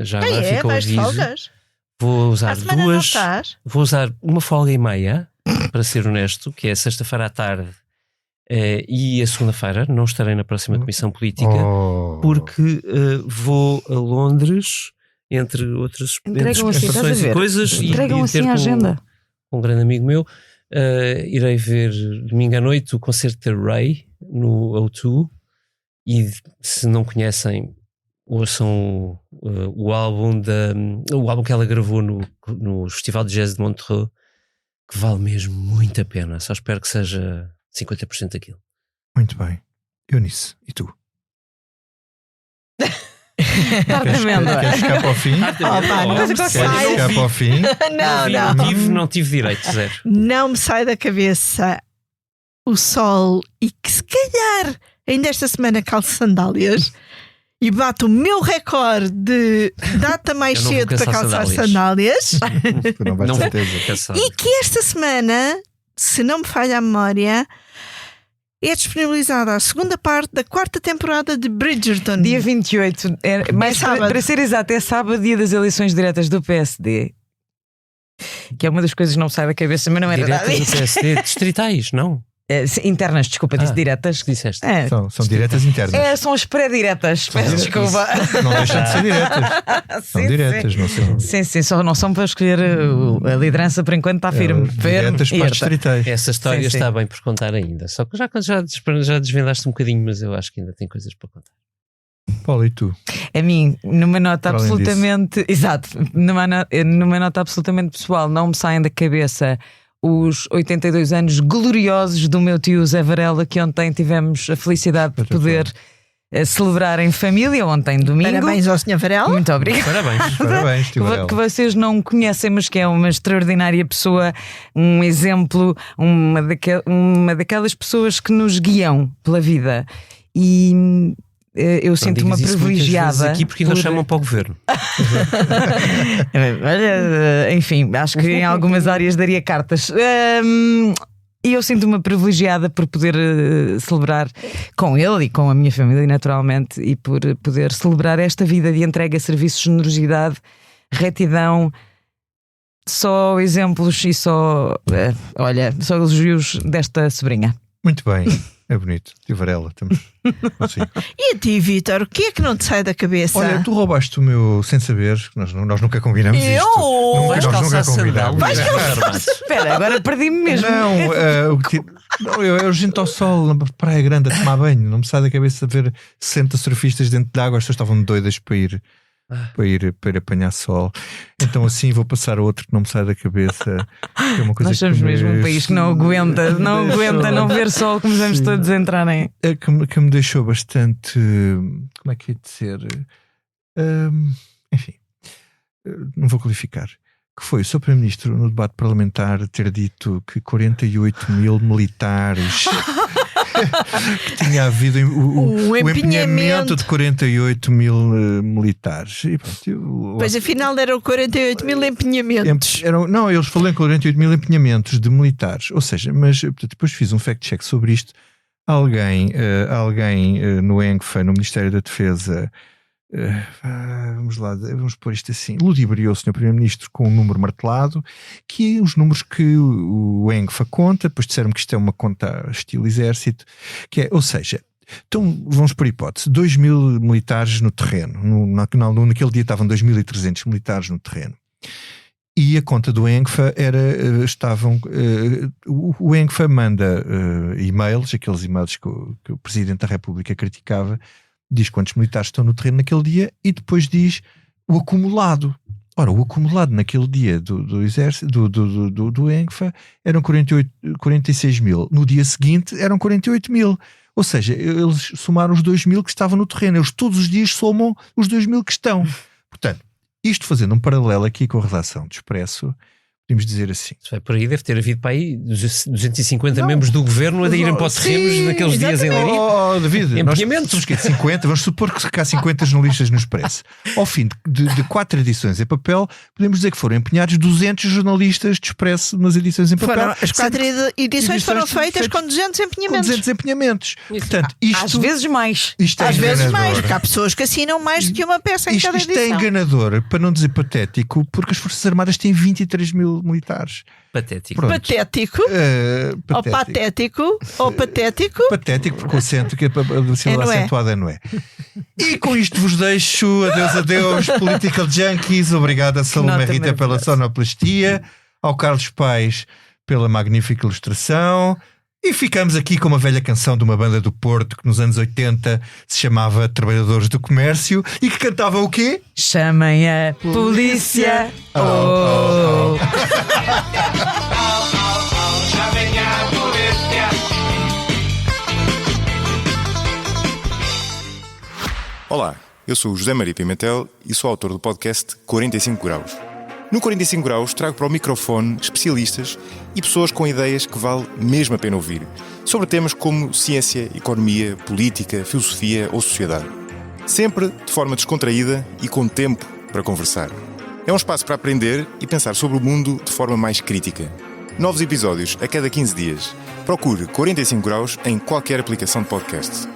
Speaker 6: já agora fica o aviso. Vou usar vou usar uma folga e meia para ser honesto, que é sexta-feira à tarde e a segunda-feira. Não estarei na próxima Comissão Política porque vou a Londres, entre outras situações e coisas, e ter com um grande amigo meu. Irei ver domingo à noite o concerto da Ray no O2, e se não conhecem, ouçam o álbum que ela gravou no Festival de Jazz de Montreux, que vale mesmo muito a pena. Só espero que seja 50% daquilo.
Speaker 1: Muito bem. Eunice, e tu? Queres ficar para o fim? Queres ficar para o fim?
Speaker 6: Não tive direito, zero.
Speaker 8: Não me sai da cabeça o sol, e que se calhar ainda esta semana calço sandálias e bato o meu recorde de data mais cedo para calçar sandálias.
Speaker 1: Não vais certeza.
Speaker 8: E que esta semana, se não me falha a memória, é disponibilizada a segunda parte da 4ª temporada de Bridgerton.
Speaker 5: Dia 28, para ser exato, é sábado, dia das eleições diretas do PSD. Que é uma das coisas que não me sai da cabeça, mas não era nada
Speaker 6: diretas do PSD, distritais, não?
Speaker 5: Internas, desculpa, disse diretas.
Speaker 6: Que disseste?
Speaker 1: São diretas internas.
Speaker 5: São as pré-diretas, peço desculpa.
Speaker 1: Não deixam de ser diretas. São diretas, não são.
Speaker 5: Sim, só não são para escolher a liderança, por enquanto está firme.
Speaker 1: Diretas para as distritais.
Speaker 6: Essa história está bem por contar ainda. Só que já desvendaste um bocadinho, mas eu acho que ainda tem coisas para contar.
Speaker 1: Paulo, e tu?
Speaker 5: A mim, numa nota absolutamente. Exato, numa nota absolutamente pessoal, não me saem da cabeça os 82 anos gloriosos do meu tio Zé Varela, que ontem tivemos a felicidade de poder celebrar em família, ontem domingo.
Speaker 8: Parabéns ao Sr. Varela.
Speaker 5: Muito obrigada.
Speaker 1: Parabéns, tio Varela.
Speaker 5: Que vocês não conhecem, mas que é uma extraordinária pessoa, um exemplo, uma daquelas pessoas que nos guiam pela vida. E eu sinto uma privilegiada
Speaker 6: aqui porque ainda chamam para o governo.
Speaker 5: Enfim, acho que em algumas áreas daria cartas. E eu sinto uma privilegiada por poder celebrar com ele e com a minha família, naturalmente, e por poder celebrar esta vida de entrega, serviço, generosidade, retidão. Só exemplos e só elogios desta sobrinha.
Speaker 1: Muito bem. É bonito, tio Varela, estamos assim.
Speaker 8: E a ti, Vítor, o que é que não te sai da cabeça?
Speaker 1: Olha, tu roubaste o meu sem saber, nós nunca combinamos isto.
Speaker 6: Vais calçar sandálias.
Speaker 5: Espera, agora perdi-me mesmo.
Speaker 1: Não, eu junto ao sol na Praia Grande a tomar banho, não me sai da cabeça ver 60 surfistas dentro de água, as pessoas estavam doidas para ir apanhar sol. Então assim vou passar a outro que não me sai da cabeça, que é uma coisa.
Speaker 5: Nós somos mesmo um país que não aguenta não ver sol, começamos todos a entrar em
Speaker 1: que me deixou bastante, como é que é de ser, enfim, não vou qualificar, que foi o Sr. Primeiro-Ministro no debate parlamentar ter dito que 48 mil militares que tinha havido o empenhamento de 48 mil militares. E pronto,
Speaker 8: pois afinal eram 48 mil empenhamentos.
Speaker 1: Não, eles falaram 48 mil empenhamentos de militares. Ou seja, mas depois fiz um fact-check sobre isto. Alguém no ENGFA, no Ministério da Defesa, vamos pôr isto assim, ludibriou o Sr. Primeiro-Ministro com um número martelado, que os números que o ENGFA conta, depois disseram que isto é uma conta estilo exército, que é, ou seja, então vamos por hipótese, 2 mil militares no terreno, naquele dia estavam 2.300 militares no terreno. E a conta do ENGFA o ENGFA manda e-mails, aqueles e-mails que o Presidente da República criticava, diz quantos militares estão no terreno naquele dia e depois diz o acumulado. Ora, o acumulado naquele dia do exército, do ENGFA, eram 46 mil. No dia seguinte eram 48 mil. Ou seja, eles somaram os 2 mil que estavam no terreno. Eles todos os dias somam os 2 mil que estão. Portanto, isto fazendo um paralelo aqui com a redação do Expresso, podemos dizer assim.
Speaker 6: Se vai por aí, deve ter havido para aí 250 membros do governo a irem para o terreno naqueles dias em Leiria.
Speaker 1: David,
Speaker 6: empenhamentos.
Speaker 1: Nós 50, vamos supor que há 50 jornalistas no Expresso. Ao fim de 4 edições em papel, podemos dizer que foram empenhados 200 jornalistas de Expresso nas edições em papel.
Speaker 8: As 4 edições foram feitas com 200 empenhamentos.
Speaker 1: Com 200 empenhamentos. Portanto, isto,
Speaker 5: às vezes mais.
Speaker 8: Às vezes mais, porque há pessoas que assinam mais do que uma peça em cada edição.
Speaker 1: Isto é enganador, para não dizer patético, porque as Forças Armadas têm 23 mil militares.
Speaker 6: Patético.
Speaker 1: Pronto.
Speaker 8: Patético. Ou patético. Ou patético.
Speaker 1: Patético, porque o acento, que a sílaba acentuada não é. E com isto vos deixo. Adeus, Political Junkies. Obrigado a Salomé Rita pela sonoplastia, ao Carlos Paes pela magnífica ilustração. E ficamos aqui com uma velha canção de uma banda do Porto que nos anos 80 se chamava Trabalhadores do Comércio e que cantava o quê?
Speaker 5: Chamem a polícia. Oh.
Speaker 7: Olá, eu sou o José Maria Pimentel e sou autor do podcast 45 Graus. No 45 Graus trago para o microfone especialistas e pessoas com ideias que vale mesmo a pena ouvir, sobre temas como ciência, economia, política, filosofia ou sociedade. Sempre de forma descontraída e com tempo para conversar. É um espaço para aprender e pensar sobre o mundo de forma mais crítica. Novos episódios a cada 15 dias. Procure 45 Graus em qualquer aplicação de podcast.